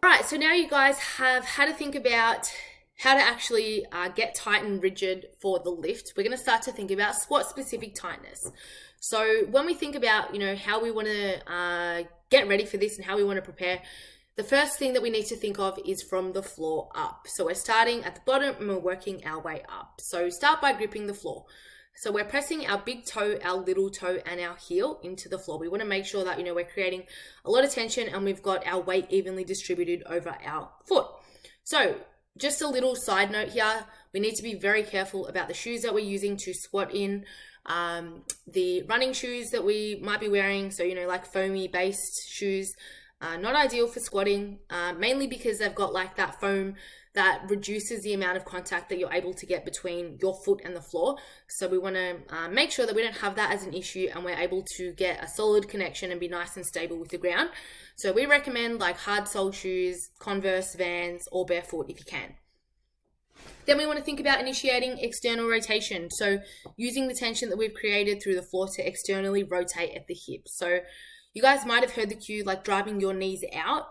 All right, so now you guys have had to think about how to actually get tight and rigid for the lift. We're going to start to think about squat specific tightness. So when we think about, how we want to get ready for this and how we want to prepare, the first thing that we need to think of is from the floor up. So we're starting at the bottom and we're working our way up. So start by gripping the floor. So we're pressing our big toe, our little toe, and our heel into the floor. We want to make sure that, we're creating a lot of tension and we've got our weight evenly distributed over our foot. So just a little side note here, we need to be very careful about the shoes that we're using to squat in. The running shoes that we might be wearing, so, like foamy based shoes, not ideal for squatting, mainly because they've got like that foam that reduces the amount of contact that you're able to get between your foot and the floor. So we want to make sure that we don't have that as an issue and we're able to get a solid connection and be nice and stable with the ground. So we recommend like hard sole shoes, Converse, Vans, or barefoot if you can. Then we want to think about initiating external rotation. So using the tension that we've created through the floor to externally rotate at the hips. So you guys might have heard the cue like driving your knees out,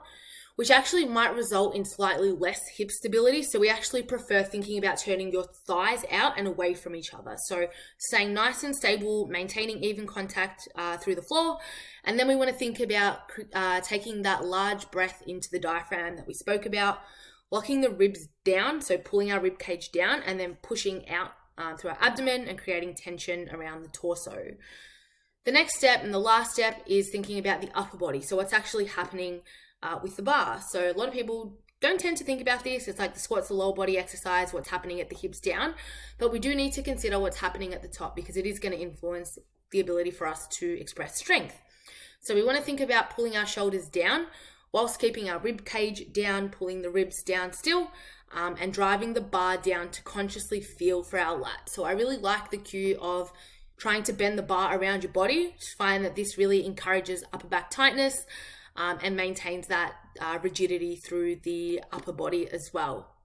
which actually might result in slightly less hip stability. So we actually prefer thinking about turning your thighs out and away from each other. So staying nice and stable, maintaining even contact through the floor. And then we want to think about taking that large breath into the diaphragm that we spoke about, locking the ribs down, so pulling our rib cage down and then pushing out through our abdomen and creating tension around the torso. The next step and the last step is thinking about the upper body. So what's actually happening with the bar. So a lot of people don't tend to think about this. It's like the squat's a lower body exercise, what's happening at the hips down, but we do need to consider what's happening at the top because it is going to influence the ability for us to express strength. So we want to think about pulling our shoulders down whilst keeping our rib cage down, pulling the ribs down still, and driving the bar down to consciously feel for our lats. So I really like the cue of trying to bend the bar around your body. Just find that this really encourages upper back tightness and maintains that rigidity through the upper body as well.